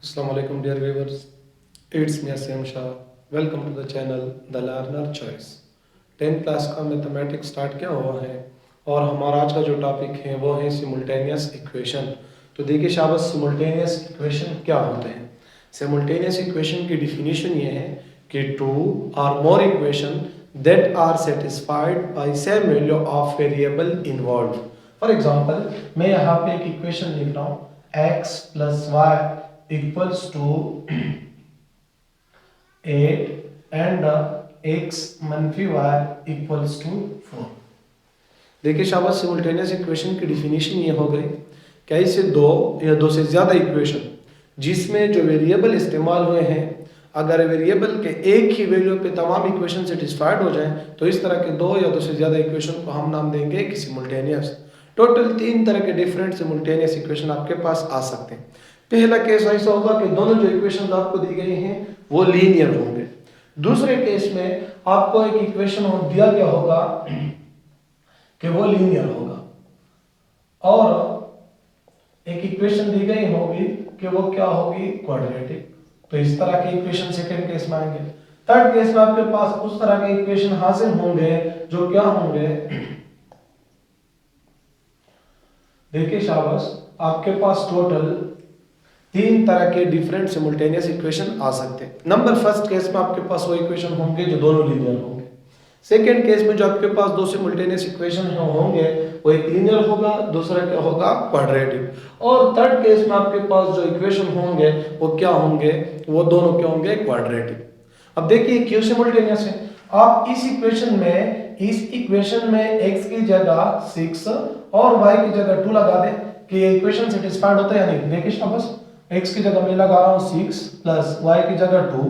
Assalamualaikum dear viewers, it's me Asim Shah. Welcome to the channel The Learner Choice. 10th class का mathematics start किया हुआ है और हमारा आज का जो टॉपिक है वो है सिमुल्टेनियस इक्वेशन। तो देखिए शाबाश, सिमुल्टेनियस इक्वेशन क्या होते हैं। सिमुल्टेनियस इक्वेशन की डिफिनीशन ये है कि two or more equation that are satisfied by same value of variable involve. For example मैं यहाँ पे एक इक्वेशन लिख रहा हूँ x plus y equals to 8 and x मनफी y equals to 4। देखिए शाबाश, सिमुल्टेनियस इक्वेशन की डिफिनीशन ये हो गई कि ऐसे दो या दो से ज्यादा इक्वेशन जिसमें जो वेरिएबल इस्तेमाल हुए हैं, अगर वेरिएबल के एक ही वैल्यू पे तमाम इक्वेशन सेटिस्फाइड हो जाएं तो इस तरह के दो या दो से ज्यादा इक्वेशन को हम नाम देंगे कि सिमुल्टेनियस। टोटल 3 तरह के डिफरेंट सिमुल्टेनियस इक्वेशन आपके पास आ सकते हैं। पहला केस ऐसा होगा कि दोनों जो इक्वेशन आपको दी गई हैं वो लीनियर होंगे। दूसरे केस में आपको एक इक्वेशन दिया गया होगा कि वो लीनियर होगा और एक इक्वेशन दी गई होगी कि वो क्या होगी, क्वाड्रेटिक। तो इस तरह के इक्वेशन सेकंड केस में आएंगे। थर्ड केस में आपके पास उस तरह के इक्वेशन हासिल होंगे जो क्या होंगे, देखिए शाबाश, आपके पास टोटल 3 तरह के डिफरेंट सिमुल्टेनियस इक्वेशन आ सकते हैं। नंबर फर्स्ट केस में आपके पास वो इक्वेशन होंगे जो दोनों लीनियर होंगे। सेकंड केस में जो आपके पास दो सिमुल्टेनियस इक्वेशन होंगे वो एक लीनियर होगा, दूसरा क्या होगा, क्वाड्रेटिक। और थर्ड केस में आपके पास जो इक्वेशन होंगे वो क्या होंगे, वो दोनों क्या होंगे, क्वाड्रेटिक। अब देखिए क्यों सिमुल्टेनियस है। आप इस इक्वेशन में x की जगह 6 और y की जगह 2 लगा दें कि ये इक्वेशन सेटिस्फाइड होता है या नहीं। देखिए शाबाश, x की जगह मैं लगा रहा हूं 6 प्लस y की जगह 2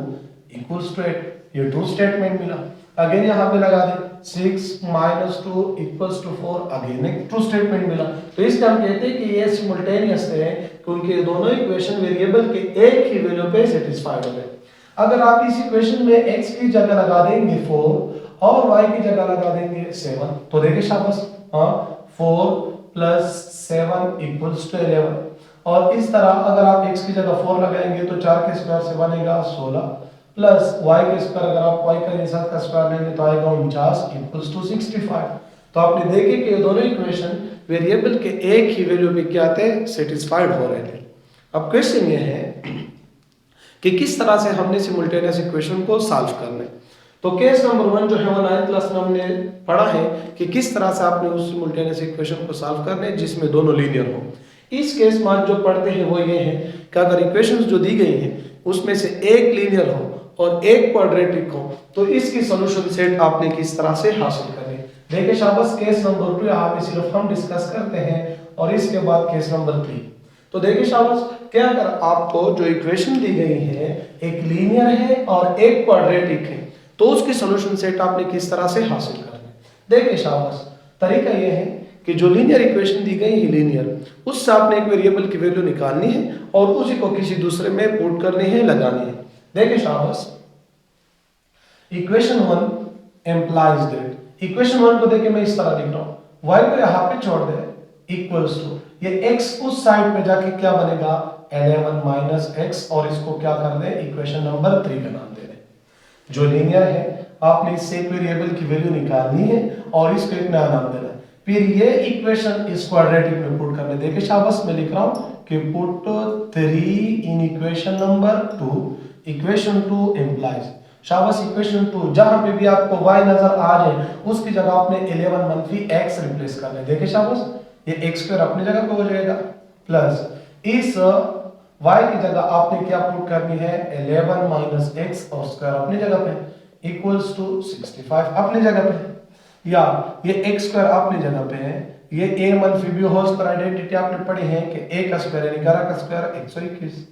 इक्वल्स टू 8। ये ट्रू स्टेटमेंट मिला। अगेन यहां पे लगा दें 6 माइनस 2 इक्वल्स टू 4, अगेन एक ट्रू स्टेटमेंट मिला। तो इसलिए हम कहते हैं कि ये सिमुल्टेनियस है क्योंकि दोनों इक्वेशन वेरिएबल के एक ही वैल्यू पे सेटिस्फाइड हो गए। अगर आप इस इक्वेशन में x की जगह लगा देंगे 4 और y की जगह लगा देंगे 7 तो देखिए शाबाश, 4 प्लस 7 इक्वल्स टू 11। और इस तरह अगर आप x की जगह 4 लगाएंगे तो 4 के स्क्वायर से बनेगा 16 प्लस y के स्क्वायर अगर आप y का 7 का स्क्वायर लेंगे तो आएगा 49 इक्वल्स टू 65। तो आपने देखे कि ये दोनों इक्वेशन वेरिएबल के एक ही वैल्यू पे क्या थे, सेटिस्फाइड हो रहे थे। अब क्वेश्चन ये है कि किस तरह से हमने सिमुल्टेनियस इक्वेशन को सॉल्व करना है। तो केस नंबर 1 जो है वो 9th क्लास में हमने पढ़ा है कि किस तरह से आपने उस सिमुल्टेनियस इक्वेशन को सॉल्व करना है जिसमें दोनों लीनियर हो। इस केस में जो पढ़ते हैं वो ये है कि अगर इक्वेशंस जो दी गई हैं उसमें से एक लीनियर हो और एक क्वाड्रेटिक हो तो इसकी सॉल्यूशन सेट आपने किस तरह से हासिल करनी है। देखिए शाबाश, केस नंबर 2 यहाँ पे सिर्फ हम डिस्कस करते हैं और इसके बाद केस नंबर 3। तो देखिए शाबाश, क्या अगर आपको जो इक्वेशन दी गई है एक लीनियर है और एक क्वाड्रेटिक है तो उसकी सॉल्यूशन सेट आपने किस तरह से हासिल करना है। देखिए शाबाश, तरीका यह है कि जो लीनियर इक्वेशन दी गई है लीनियर, उससे आपने एक वेरिएबल की वैल्यू निकालनी है और उसी को किसी दूसरे में पुट करनी है, लगानी है। देखिए शाबाश, इक्वेशन 1 एम्प्लाइज दैट, इक्वेशन 1 को देखिए मैं इस तरह लिख रहा हूं, y को यहां पे छोड़ दे इक्वल्स टू, ये x उस साइड पे जाके क्या बनेगा 11 माइनस x और इसको क्या कर दे, इक्वेशन नंबर 3 का नाम दे दे। जो लीनियर है आपने इससे एक वेरिएबल की वैल्यू निकालनी है और इसको एक नया नाम देना है, फिर ये इक्वेशन इस क्वाड्रेटिक में पुट करना है। देखिए शाबाश, मैं लिख रहा हूं कि put 3 in equation number 2, equation 2 implies. शाबाश, इक्वेशन 2 जहां पे भी आपको y नजर आ जाए उसकी जगह आपने 11 मनफी x रिप्लेस करना है। देखिए शाबाश, ये x स्क्वायर अपनी जगह पे हो जाएगा प्लस इस y की जगह आपने क्या पुट करनी है 11 माइनस x और स्क्वायर अपनी जगह पे इक्वल्स टू 65 अपनी जगह पे, या ये x स्क्वायर अपनी जगह पे है। ये a मनफी b होल स्क्वायर आइडेंटिटी आपने पढ़ी है कि a का स्क्वायर यानी 11 का स्क्वायर 121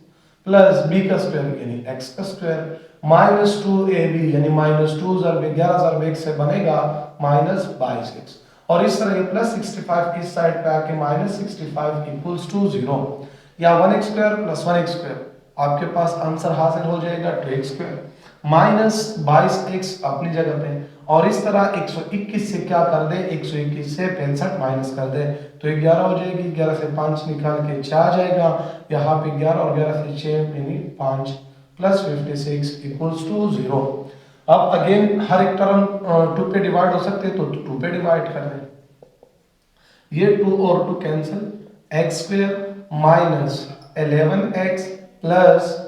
प्लस b का स्क्वायर यानी x का स्क्वायर माइनस 2ab यानी माइनस 2 ज़रब 11 ज़रब 1 से बनेगा माइनस 22x और इस तरह ये प्लस 65 इस साइड पे आके माइनस 65 इक्वल्स टू 0, या 1x square plus 1x square आपके पास आंसर हासिल हो जाएगा 2x स्क्वायर माइनस 22x अपनी जगह पे और इस तरह 121 से क्या कर दे, 121 से 65 माइनस कर दे तो 11 हो जाएगी। 11 से 5 निकाल के 6 आ जाएगा, यहाँ पे 11 और 11 से 6 यानी 5 प्लस 56 इक्वल्स टू 0। अब अगेन हर एक टर्म 2 पे डिवाइड हो सकते तो 2 पे डिवाइड कर दें, ये 2 और 2 cancel, x square minus 11x plus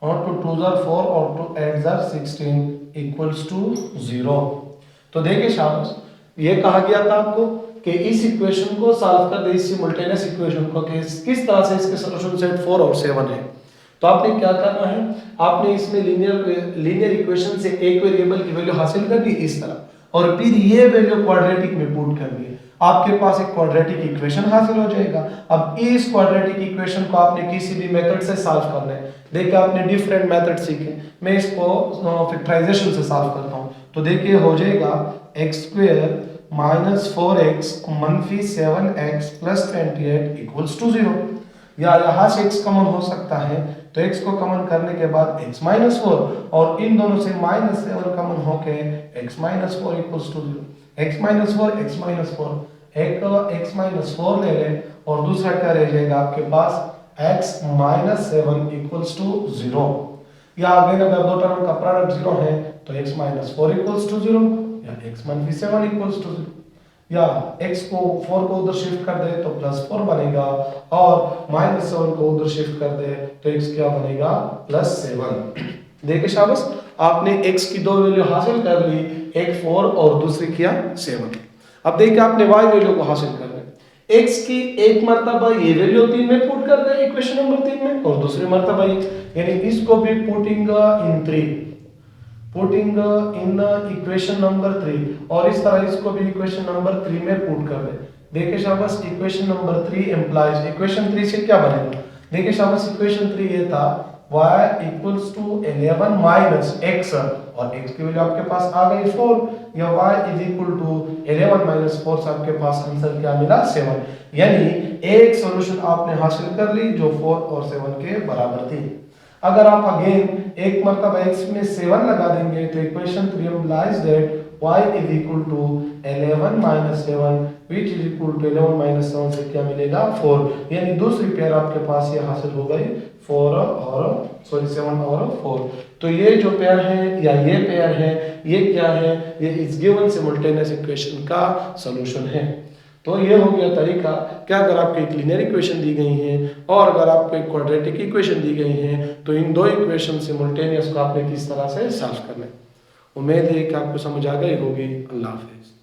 और 2 2 जार 4 और 2 8 जार 16 इक्वल्स टू 0। तो देखिए शाबाश, ये कहा गया था आपको कि इस इक्वेशन को सॉल्व कर दे, इस सिमुल्टेनियस इक्वेशन को किस तरह से इसके सॉल्यूशन सेट 4 और 7 है। तो आपने क्या करना है, आपने इसमें लीनियर इक्वेशन से एक वेरिएबल की वैल्यू हासिल कर दी इस तरह, और फिर ये वैल्यू क्वाड्रेटिक में पुट कर दी, आपके पास एक क्वाड्रेटिक इक्वेशन हासिल हो जाएगा। अब इस क्वाड्रेटिक इक्वेशन को आपने किसी भी मेथड से सॉल्व करना है। देखिए आपने डिफरेंट मेथड सीखे, मैं इसको फैक्टराइजेशन से सॉल्व करता हूं। तो देखिए हो जाएगा एक्स स्क्वायर माइनस 4x मनफी 7x प्लस 28 इक्वल्स टू 0। या यहाँ से x कॉमन हो सकता है तो x को कॉमन करने के बाद x माइनस 4 और इन दोनों से माइनस 7 कॉमन होके x minus 4 equals to 0। x minus 4 x minus 4, एक x माइनस 4 ले लें और दूसरा क्या रह जाएगा आपके पास x माइनस 7 इक्वल्स टू 0। या अगेन अगर दो टर्म का प्रोडक्ट 0 है तो x माइनस 4 इक्वल्स टू 0 या x मनफी 7 इक्वल्स टू 0। या x को 4 को उधर शिफ्ट कर दे तो प्लस 4 बनेगा और माइनस 7 को उधर शिफ्ट कर दे तो x क्या बनेगा प्लस 7। देखिए शाबाश, आपने x की दो वैल्यू हासिल कर ली, एक 4 और दूसरी किया 7। अब देखिए आपने y वैल्यू को हासिल कर ली, x की एक मर्तबा ये वैल्यू 3 में पुट कर दे इक्वेशन नंबर 3 में, और दूसरी मर्तबा यानी इसको भी putting in 3, putting in equation number 3, और इस तरह इसको भी इक्वेशन नंबर 3 में पुट कर दे। देखिए शाबाश, इक्वेशन नंबर 3 एम्प्लाइज इक्वेशन 3 से क्या बनेगा। देखिए शाबाश, इक्वेशन 3 ये था y equals to 11 minus x, और x की वैल्यू आपके पास आ गई 4, या y is equal to 11 minus 4 से आपके पास आंसर क्या मिला 7। यानी एक सॉल्यूशन आपने हासिल कर ली जो 4 और 7 के बराबर थी। अगर आप अगेन एक मर्तबा x में 7 लगा देंगे तो equation 3 implies that y is equal to 11 minus 7 which is equal to 11 minus 7 से क्या मिलेगा 4। यानी दूसरी पेयर आपके पास ये हासिल हो गई 7 और 4। तो ये जो पेयर है या ये पेयर है ये क्या है, ये इस गिवन सिमुल्टेनियस इक्वेशन का सॉल्यूशन है। तो ये हो गया तरीका क्या, अगर आपको एक लीनियर इक्वेशन दी गई है और अगर आपको एक क्वाड्रेटिक इक्वेशन दी गई है तो इन दो इक्वेशन सिमुल्टेनियस को आपने किस तरह से सॉल्व करना है। उम्मीद है कि आपको समझ आ गई होगी। अल्लाह हाफिज़।